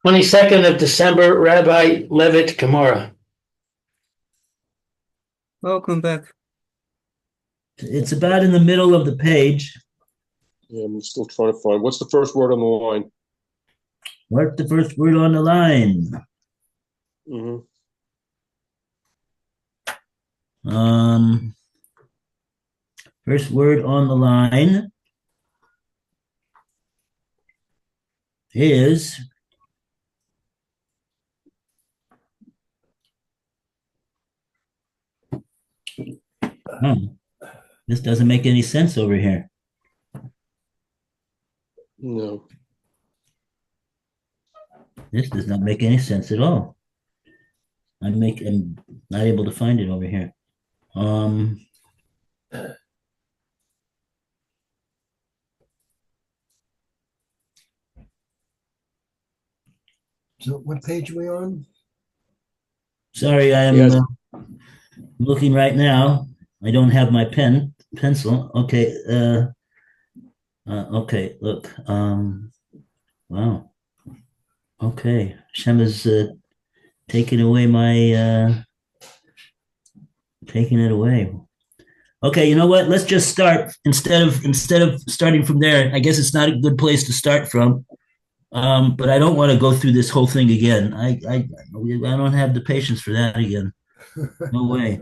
22nd of December, Rabbi Levitt, Gemora. Welcome back. It's about in the middle of the page. Yeah, I'm still trying to find. What's the first word on the line? What's the first word on the line? Mm-hmm. First word on the line is this doesn't make any sense over here. No. This does not make any sense at all. I'm not able to find it over here. So what page are we on? Sorry, I am Yes. looking right now. I don't have my pencil. Okay. Okay, look. Wow. Okay. Shem is taking it away. Okay, you know what? Let's just start instead of starting from there. I guess it's not a good place to start from. But I don't want to go through this whole thing again. I don't have the patience for that again. No way.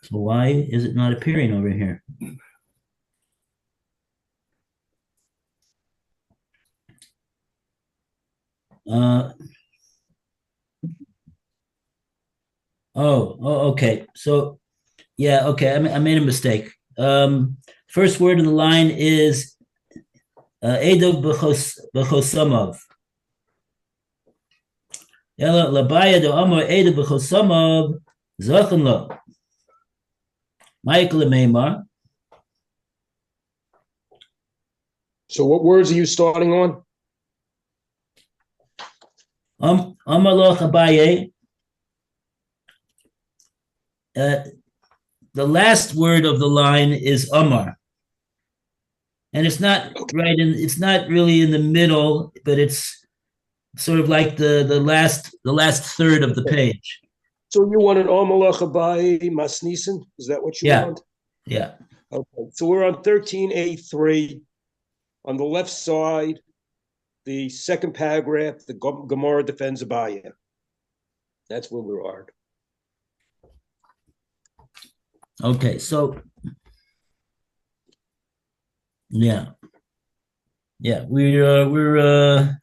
So why is it not appearing over here? Okay. So, yeah, okay. I made a mistake. First word in the line is Edav b'chosamav. Ela labaya do amor Edav b'chosamav zachan lo. Michael Meimar. So what words are you starting on? Amar lo Abaye. The last word of the line is Amar. And it's not it's not really in the middle, but it's sort of like the last third of the page. So you want an Omalach Abai Masnisen? Is that what you want? Yeah. Okay. So we're on 13A3. On the left side, the second paragraph, the Gemora defends Abaya. That's where we are. Okay, so yeah, we're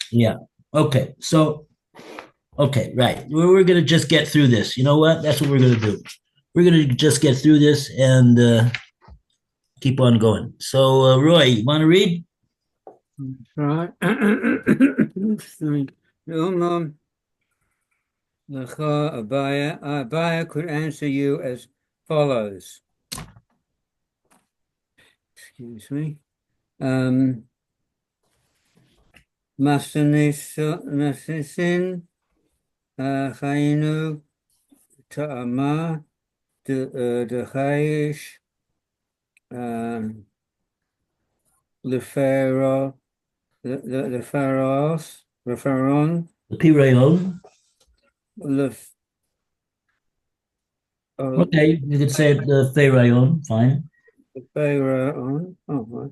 yeah. Okay, so okay, right. We're gonna just get through this. You know what? That's what we're gonna do. We're gonna just get through this and keep on going. So, Roy, you want to read? Right. Abaya could answer you as follows. Excuse me. Masanisin Chainu Ta'ama de Chaish Lefero the Pharaohs Referon The Pirayon. Okay, you could say the Pharaon, fine. The Pharaoh right.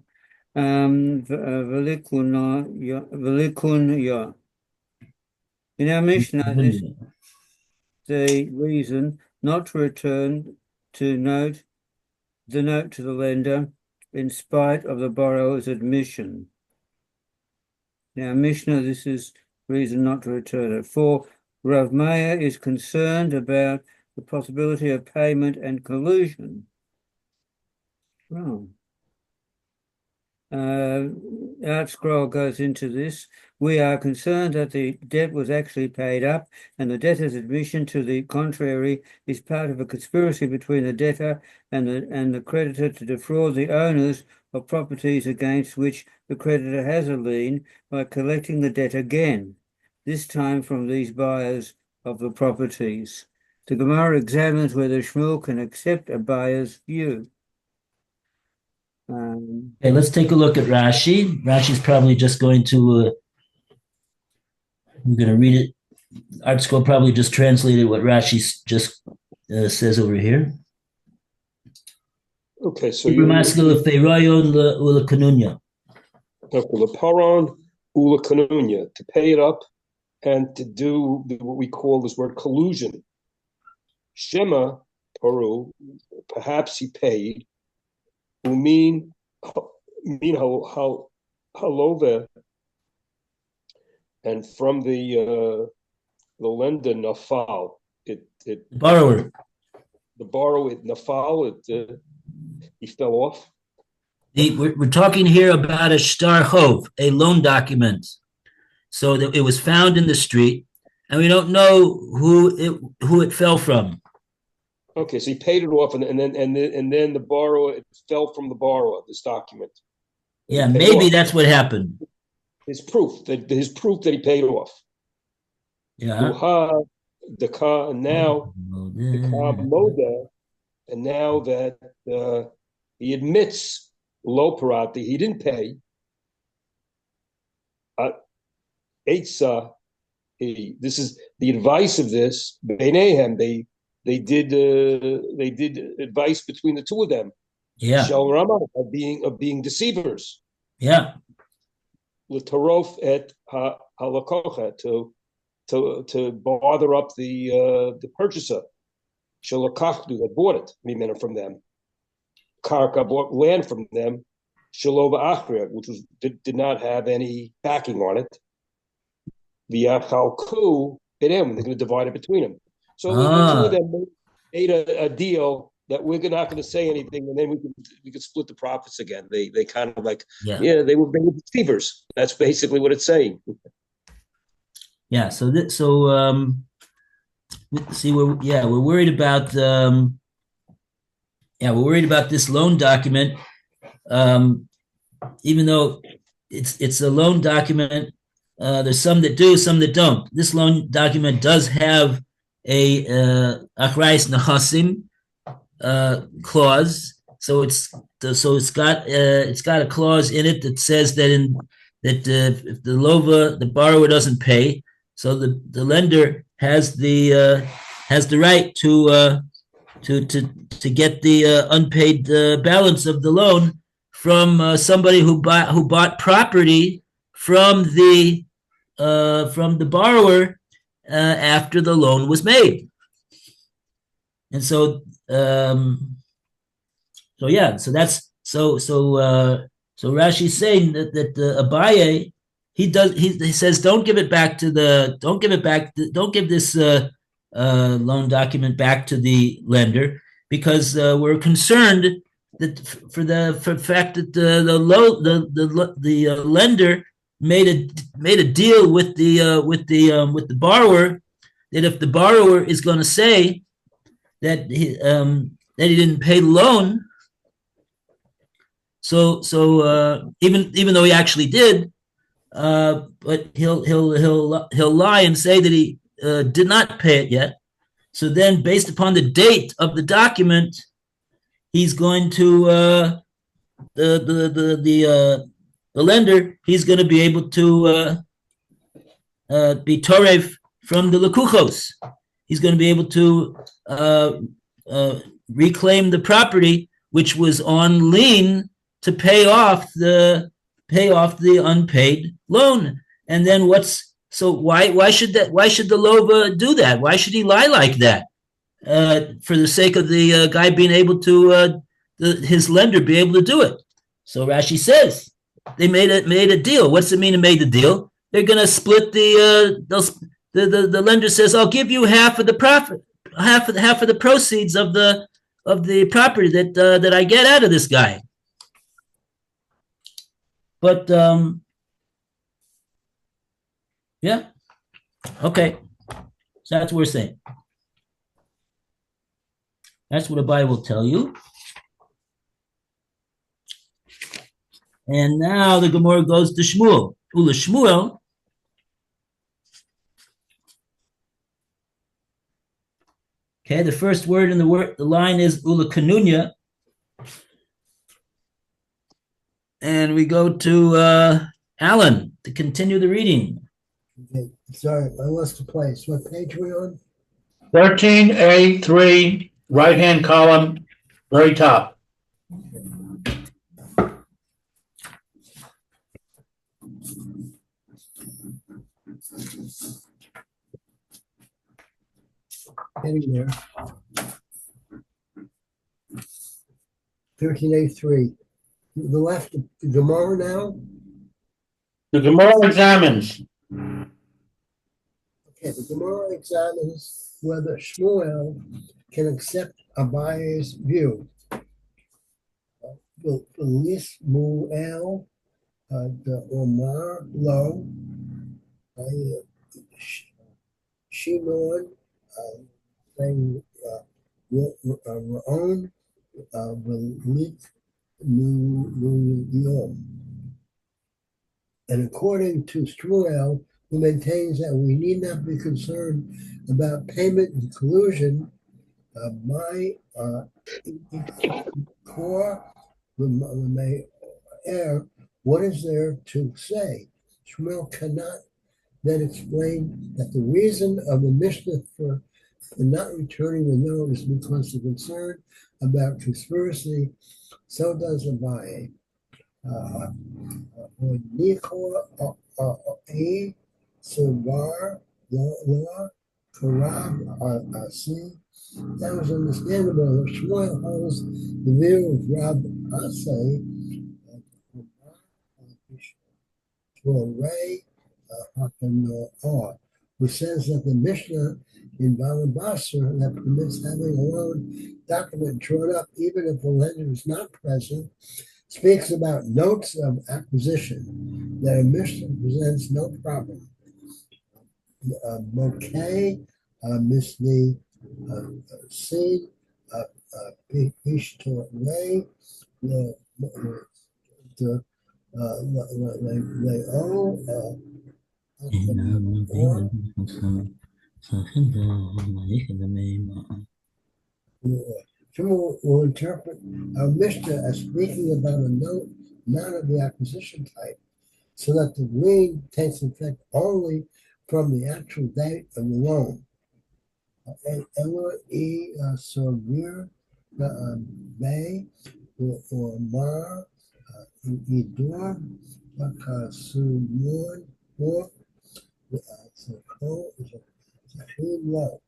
Velikunya. In our Mishnah, this is the reason not to return the note to the lender in spite of the borrower's admission. Now, Mishnah, this is reason not to return it. For Rav Meir is concerned about the possibility of payment and collusion. Oh. Art Scroll goes into this. We are concerned that the debt was actually paid up, and the debtor's admission to the contrary is part of a conspiracy between the debtor and the creditor to defraud the owners of properties against which the creditor has a lien by collecting the debt again, this time from these buyers of the properties. The Gemara examines whether Shmuel can accept Abaya's view. Okay, let's take a look at Rashi. Rashi's probably just going to, we're going to read it. Art School probably just translated what Rashi just says over here. Okay, so to pay it up and to do what we call this word collusion. Shema Paru, perhaps he paid. Umin halove, and from the lender nafal, the borrower nafal, he fell off. We're talking here about a shtar chov, a loan document. So that it was found in the street, and we don't know who it fell from. Okay, so he paid it off, and then the borrower, it fell from the borrower, this document. Yeah, maybe that's what happened. His proof that he paid off. Yeah. And now that he admits lo parati, he didn't pay. Eitzah, this is the advice of this. Beinehem, they did advice between the two of them. Yeah. Shel Rama, of being deceivers. Yeah. L'tarof et halakocha, to bother up the purchaser. Shalakachdu, that bought it, from them. Karka bought land from them. Shalova achria, which did not have any backing on it. V'yachalku b'nei, they're going to divide it between them. So the two of them made a deal that we're not going to say anything, and then we could split the profits again. They kind of like, they were deceivers. That's basically what it's saying. Yeah. We're worried about this loan document. Even though it's a loan document, there's some that do, some that don't. This loan document does have a achrais nachasim clause, so it's got a clause in it that says that if the borrower doesn't pay, so the lender has the right to get the unpaid balance of the loan from somebody who bought property from the borrower after the loan was made. And so Rashi's saying that Abaye, he says don't give this loan document back to the lender, because we're concerned that for the fact that the lender made a deal with the borrower, that if the borrower is going to say that he didn't pay the loan, so even though he actually did, but he'll lie and say that he did not pay it yet. So then, based upon the date of the document, he's going to the lender. He's going to be able to be toref from the lekuchos. He's going to be able to reclaim the property which was on lien to pay off the unpaid loan. And then why should the lova do that? Why should he lie like that? For the sake of the guy being able to his lender be able to do it. So Rashi says they made a deal. What's it mean to made the deal? They're going to split the lender says, I'll give you half of the profit, half of the proceeds of the property that I get out of this guy. But yeah, okay. So that's what we're saying. That's what the Bible will tell you. And now the Gemara goes to Shmuel. Ula Shmuel. Okay, the first word in the line is ulakanunya. And we go to Alan to continue the reading. Okay, sorry, I lost the place. What page are we on? 13A3, right-hand column, very top. Getting there. 13A3. The left, the Gemora now? The Gemora examines. Okay, the Gemora examines whether Shmuel can accept Abaye's view. The Shmuel, the Omar Lo, Shimon, saying Ra'on, Velit, Yom. And according to Shmuel, who maintains that we need not be concerned about payment and collusion, my core, what is there to say? Shmuel cannot then explain that the reason of the Mishnah for not returning the note is because of concern about conspiracy. So does Abaye. That was understandable. Shmuel holds the view of Rab Asay, who says that the Mishnah in Bava that permits having a loan document drawn up even if the lender is not present speaks about notes of acquisition, that a Mishnah presents no problem. Mokay, Misli, Seed, Pishtor Ray, the Shmuel will interpret our Mishnah as speaking about a note not of the acquisition type, so that the lien takes effect only from the actual date of the loan. Elo e Sovir Bay or Mar Idor Bakasumon or Law.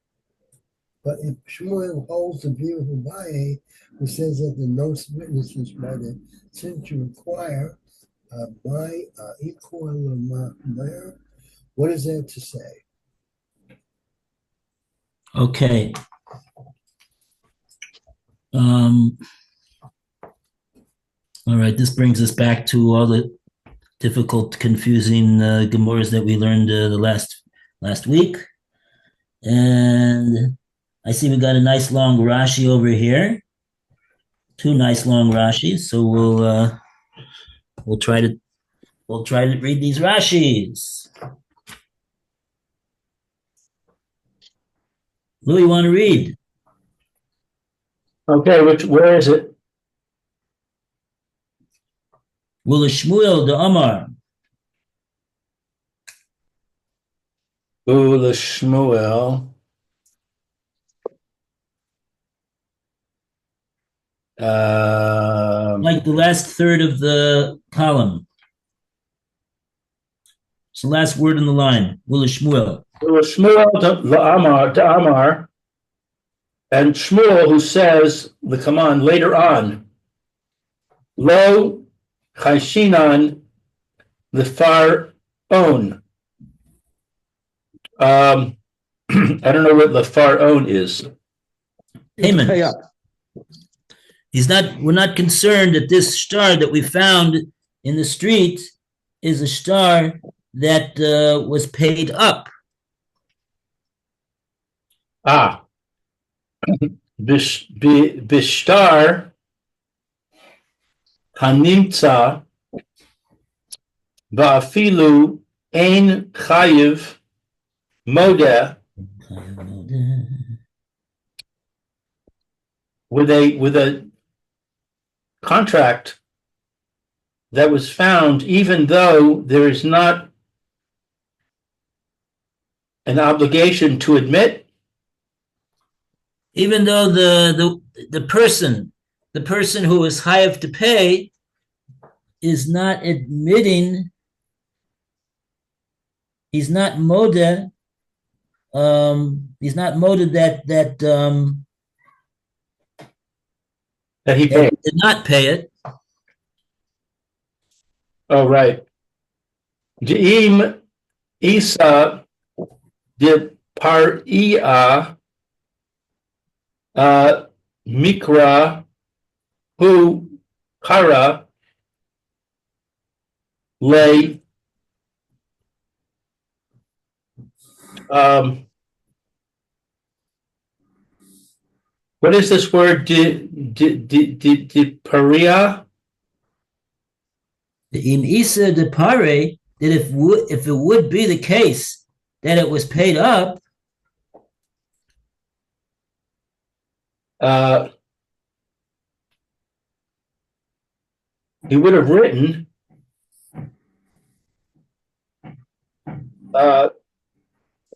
But if Shmuel holds the view of Abaye, who says that the notes witnesses by the since you require by equal mayor, what is there to say? Okay. All right, this brings us back to all the difficult, confusing Gemoras that we learned the last week. And I see we got a nice long Rashi over here. Two nice long Rashis. So we'll try to read these Rashis. Louis, you want to read? Okay, where is it? Will Shmuel the Amar. Ula Shmuel. Like the last third of the column. It's the last word in the line. Will Shmuel. Ula Shmuel to Amar, and Shmuel who says the command later on. Lo Chayshinan the far own. I don't know what the far own is. Payment. Pay up. We're not concerned that this star that we found in the street is a star that was paid up. Bishtar Hanimtza Va'afilu Ein Chayiv Modeh with a contract that was found, even though there is not an obligation to admit? Even though the person who is chayav to pay is not admitting, he's not modeh, That he that paid. he did not pay it. Oh, right. De'im Isa de Paria Mikra Hu Kara Le what is this word? Paria? The im isa de pare, that if it would be the case that it was paid up, he would have written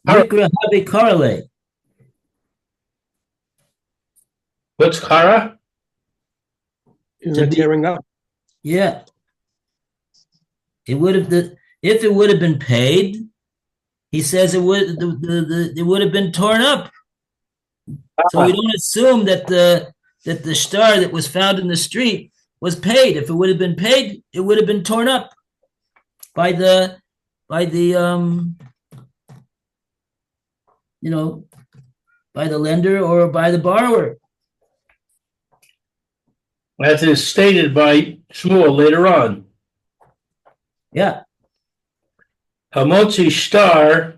mikra habe karale. what's Kara? Isn't it tearing up? Yeah. It would have if it would have been paid, he says it would have been torn up. So we don't assume that the star that was found in the street was paid. If it would have been paid, it would have been torn up by the by the lender or by the borrower. As is stated by Shmuel later on. Yeah. Hamotzi Shtar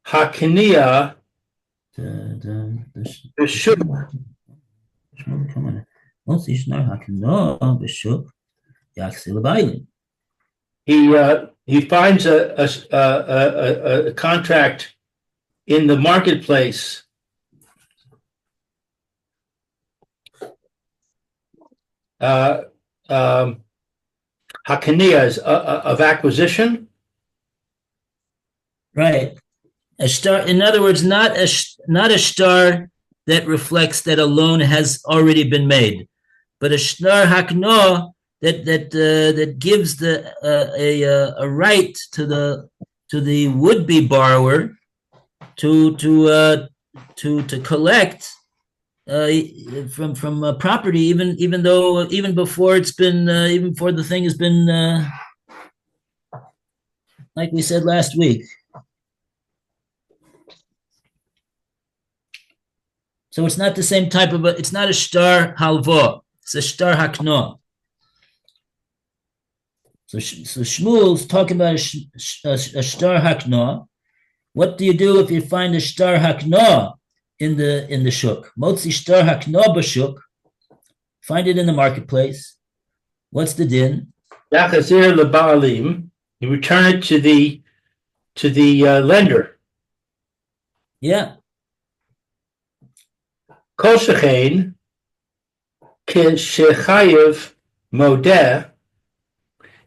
Hakniya B'Shuk. He finds a contract in the marketplace. Hakniya is of acquisition. Right. A star, in other words, not a star that reflects that a loan has already been made, but a star hakno that gives a right to the would-be borrower to collect from a property, even before it's been even before the thing has been like we said last week. So it's not the same type of it's not a star halva, it's a star hakno. So Shmuel's talking about a star hakno. What do you do if you find a star hakno in the shuk? Motzi star hakno b'shuk. Find it in the marketplace. What's the din? Yachazir leba'alim. You return it to the lender. Yeah. Kol shechein shechayev modeh.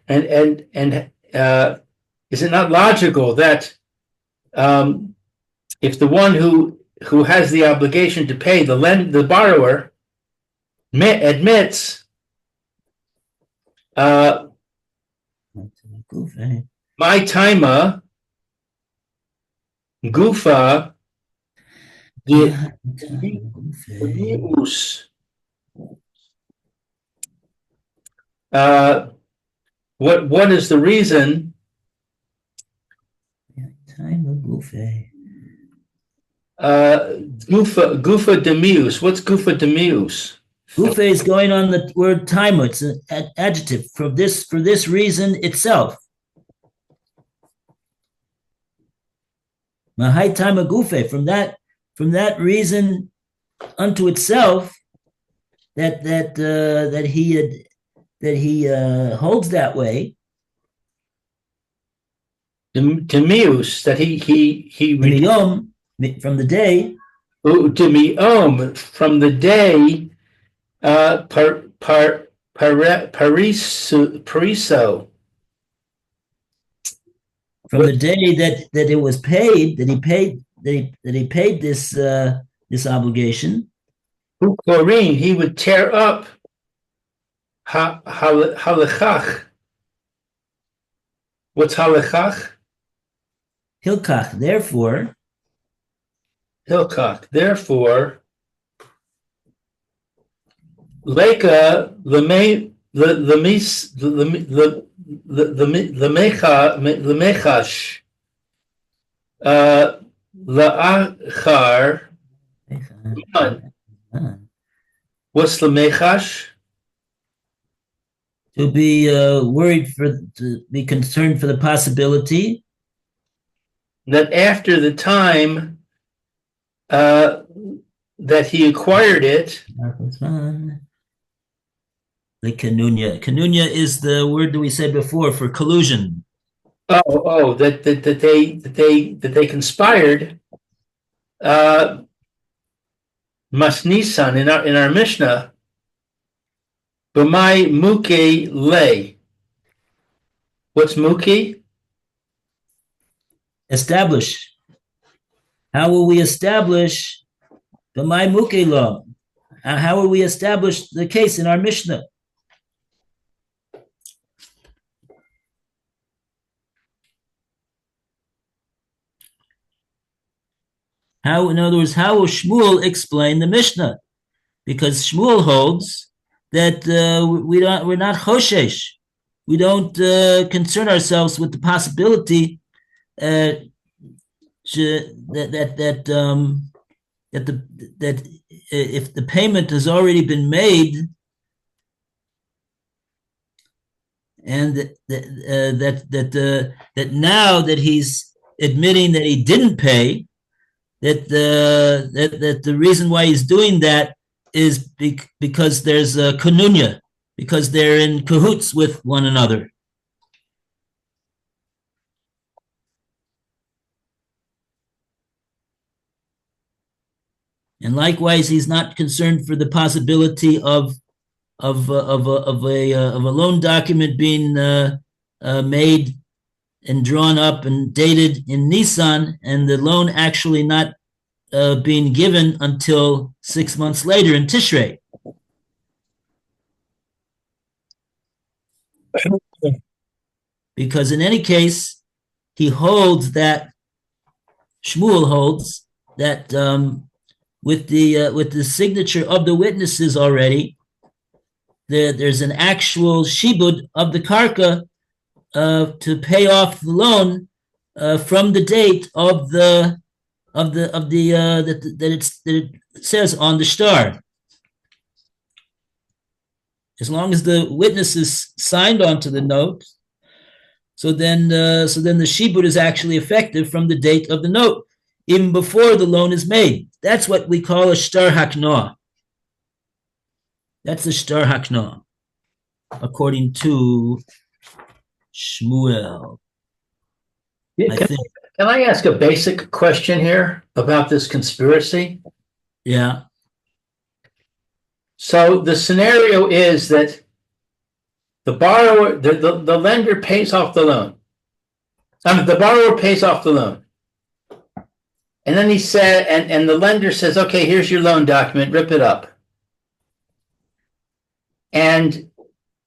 And is it not logical that if the one who has the obligation to pay the borrower admits my taima gufa dius what is the reason? Gufa demius. What's gufa demius? Gufa is going on the word time. It's an adjective for this reason itself. Mahai time gufe, from that reason unto itself that he holds that way. Demius, that he from the day. Demiom, from the day Pariso. From the day that it was paid, that he paid this obligation. Ukorin, he would tear up halachach. What's halachach? Hilkach, therefore. Hilkach, therefore. Leka lemechash laachar. What's lemechash? To be to be concerned for the possibility that after the time that he acquired it. The kanunya. Kanunya is the word that we said before for collusion. That they conspired. Masnisan in our Mishnah. B'mai muke le. What's muke? Establish. How will we establish b'mai muke law? How will we establish the case in our Mishnah? How, in other words, how will Shmuel explain the Mishnah? Because Shmuel holds that we're not choshesh. We don't concern ourselves with the possibility that if the payment has already been made, and that now that he's admitting that he didn't pay, that the reason why he's doing that is because there's a kanunya, because they're in cahoots with one another. And likewise, he's not concerned for the possibility of a loan document being made and drawn up and dated in Nisan, and the loan actually not being given until 6 months later in Tishrei. Because in any case, he holds that, Shmuel holds that with the signature of the witnesses already, there's an actual shibud of the karka to pay off the loan from the date of that it says on the star. As long as the witnesses signed onto the note, so then the shibud is actually effective from the date of the note, even before the loan is made. That's what we call a shtar haknoah. That's a shtar haknoah, according to Shmuel. Can I ask a basic question here about this conspiracy? Yeah. So the scenario is that the borrower, the lender pays off the loan. The borrower pays off the loan. And then he said, and the lender says, okay, here's your loan document, rip it up. And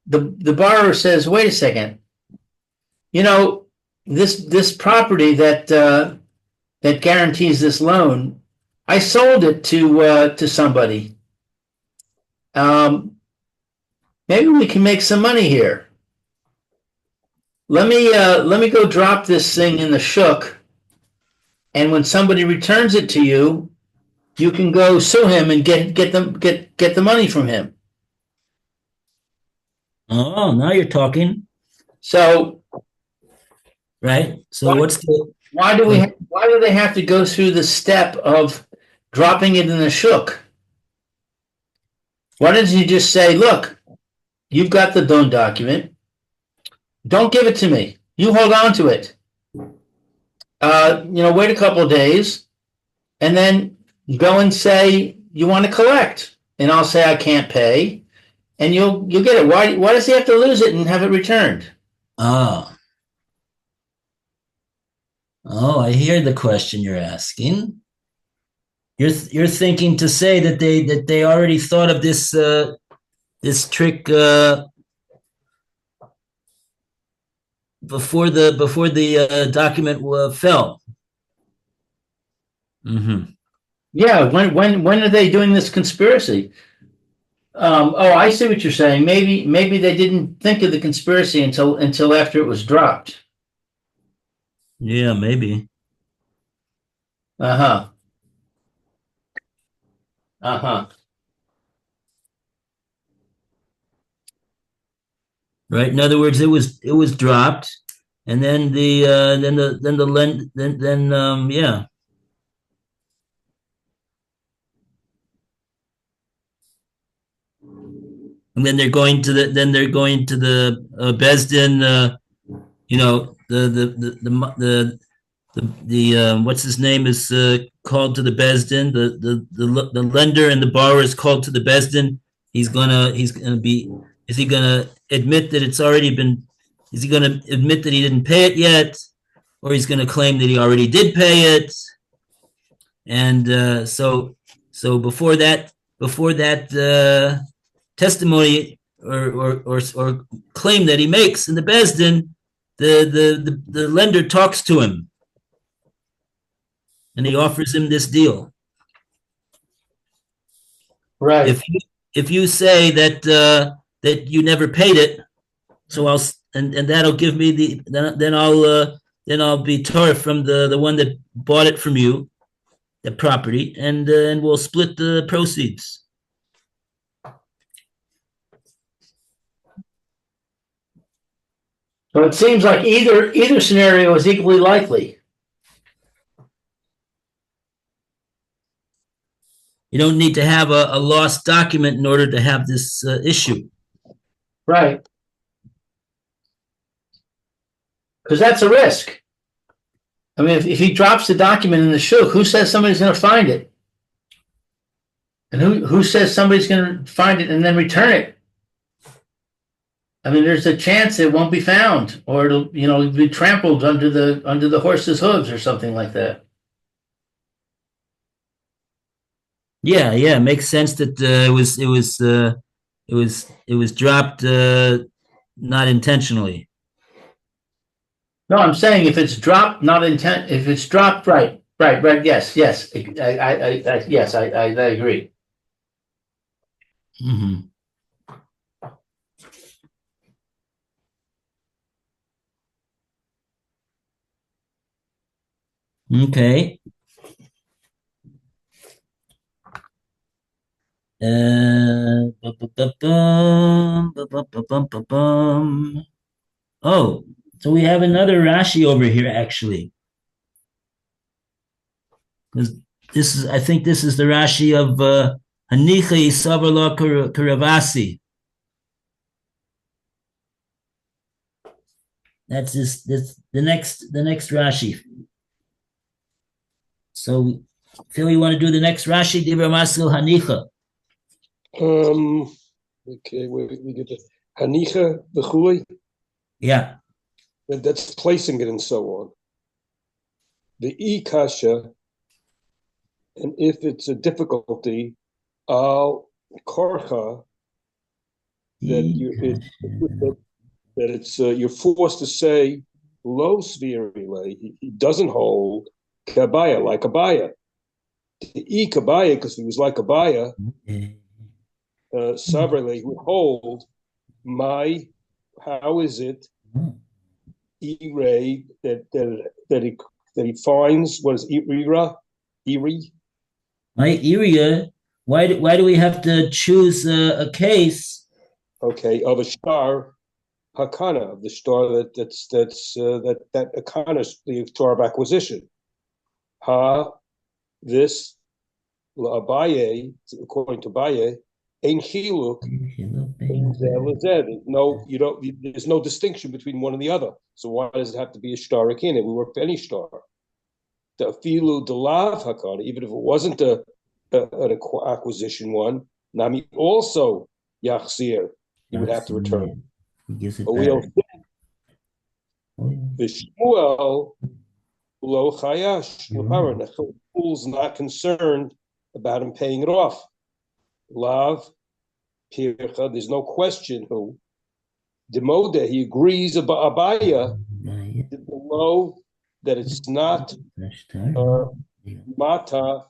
the borrower says, wait a second, you know, this property that guarantees this loan, I sold it to somebody. Maybe we can make some money here. Let me go drop this thing in the shuk, and when somebody returns it to you, you can go sue him and get the money from him. Oh, now you're talking. So, right. So why do they have to go through the step of dropping it in the shuk? Why doesn't he just say, look, you've got the loan document. Don't give it to me. You hold on to it. Wait a couple of days and then go and say you want to collect. and I'll say I can't pay, and you'll get it. Why does he have to lose it and have it returned? Oh, oh, I hear the question you're asking. You're thinking to say that they already thought of this trick before the document fell. Mm-hmm. Yeah, when are they doing this conspiracy? Oh, I see what you're saying. Maybe they didn't think of the conspiracy until after it was dropped. Yeah, maybe. Uh-huh. Uh-huh. Right. In other words, it was dropped, and then the lend then yeah. And then they're going to the Besdin, the what's his name is called to the Besdin. The lender and the borrower is called to the Besdin. Is he gonna admit that it's already been? Is he gonna admit that he didn't pay it yet, or he's gonna claim that he already did pay it? And so before that testimony or claim that he makes in the Besdin, the lender talks to him and he offers him this deal. Right. If you say that you never paid it, so and that'll give me then I'll be tore from the one that bought it from you, the property, and we'll split the proceeds. So it seems like either scenario is equally likely. You don't need to have a lost document in order to have this issue. Right. Because that's a risk. I mean, if he drops the document in the shuk, who says somebody's going to find it? And who says somebody's going to find it and then return it? I mean, there's a chance it won't be found, or it'll be trampled under the horse's hooves or something like that. Yeah, yeah, it makes sense that it was dropped not intentionally. No, I'm saying if it's dropped, if it's dropped, right, yes, I agree. Mm-hmm. Okay. Oh, so we have another Rashi over here actually. Because I think this is the Rashi of Hanichi Savarla Karavasi. That's the next Rashi. So, Phil, you want to do the next Rashi? Dibra Masil Hanicha. Okay, we get the Hanicha, the Chui. Yeah. That's placing it and so on. The Ikasha, and if it's a difficulty, Al Korcha, that you're forced to say low svirile. He doesn't hold kabaya like abaya. The kabaya, because he was like abaya, Savrele would hold my. How is it? E-ray that he finds what is Ira? Iri? My area. Why do we have to choose a case? Okay, of a star hakana, of the star that hakana, the star of acquisition. This Abaye, according to Abaye, ein chiluk. No, you don't. There's no distinction between one and the other. So why does it have to be a star in it? We work for any star. The filu delav hakana, even if it wasn't an acquisition one, Nami also Yachzir, he would have to return. He gives it But we'll back. the Shmuel Lo Chayash the fool's not concerned about him paying it off. Lav Pircha, there's no question who. Demoda, he agrees about Abaya below that it's not Mata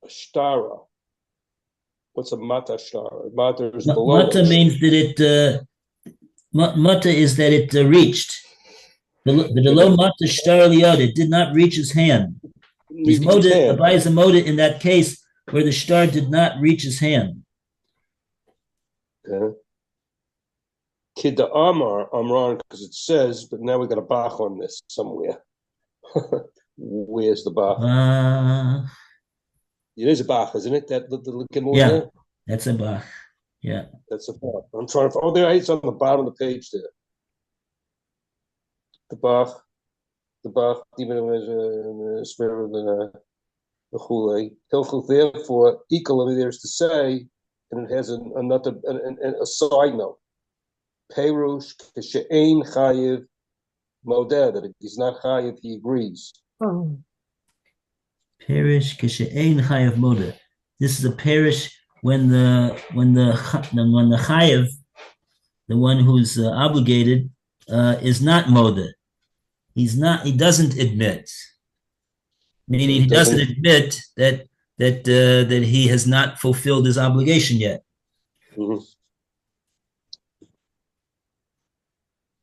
Shtara. What's a Mata Shtara? Mata is below. Mata means that it, Mata is that it reached. Below Mata Shtar Liyod, it did not reach his hand. He's moda, Abai is a moda in that case where the shtar did not reach his hand. Okay. Kid the Amar, I'm wrong because it says, but now we got a Bach on this somewhere. Where's the Bach? It is a Bach, isn't it? That the Gemora. Yeah, that's a Bach. Yeah, that's a Bach. I'm trying to. Oh, there it's on the bottom of the page there. The Bach, even in the spirit of the Chule. Hilchel, therefore, equal there's to say, and it has another a side note. Perush She'ein Chayiv Modeh, that if he's not Chayiv, he agrees. Perish She'ein Chayiv Modeh. This is a perish when the Chayiv, the one who's obligated, is not Modeh. He doesn't admit. Meaning he doesn't admit that he has not fulfilled his obligation yet. Mm-hmm.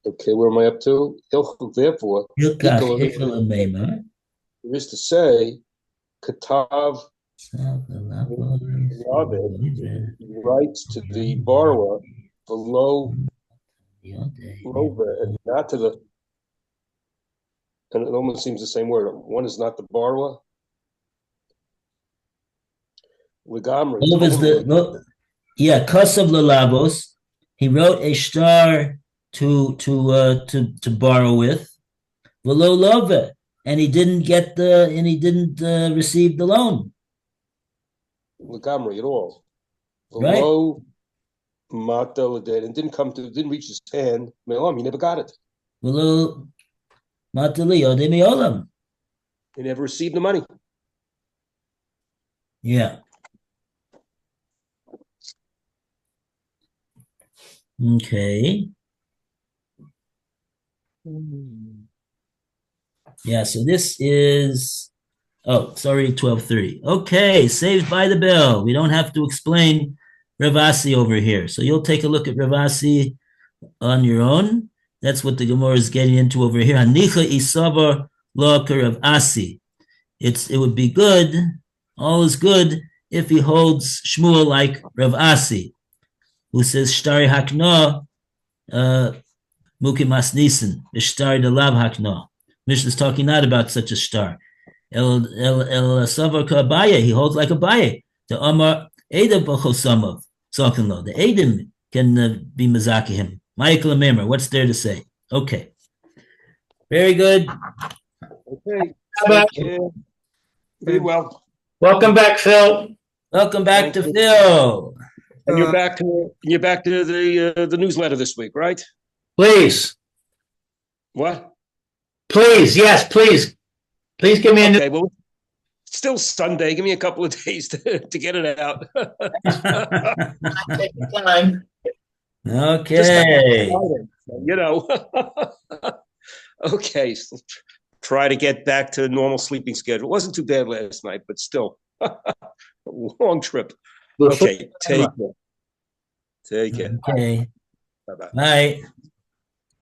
Okay, where am I up to? Therefore, there is to say, Katav writes to the borrower below and not to the. And it almost seems the same word. One is not the borrower. Ligamri. Kosav Lalabos. He wrote a shtar to borrow with, Velo Love, and he didn't receive the loan. Ligamri at all. Velo Mata and didn't reach his hand. He never got it. Velo He never received the money. Yeah. Okay. Yeah, so this is 12:30. Okay, saved by the bell. We don't have to explain Ravasi over here. So you'll take a look at Ravasi on your own. That's what the Gemora is getting into over here. Hanicha isavar lo Rav Asi. It would be good, all is good, if he holds Shmuel like Rav Asi, who says Shtari Hakno Mukimas Nisan, Shtari Delav Hakno. Mishnah is talking not about such a star. El Savar Kabaya, he holds like Abaye. The Amar Eda Bachosamav, Salkanlo. The Edim can be Mazakihim. Michael Amemra, what's there to say? Okay. Very good. Okay. Very well. Welcome back, Phil. Welcome back to Phil. And you're back to the newsletter this week, right? Please. What? Please, yes, please. Please give me a Okay, well, still Sunday. Give me a couple of days to get it out. Take your time. Okay. Okay. So try to get back to normal sleeping schedule. It wasn't too bad last night, but still a long trip. Okay. Take care. Okay. Bye-bye. Bye.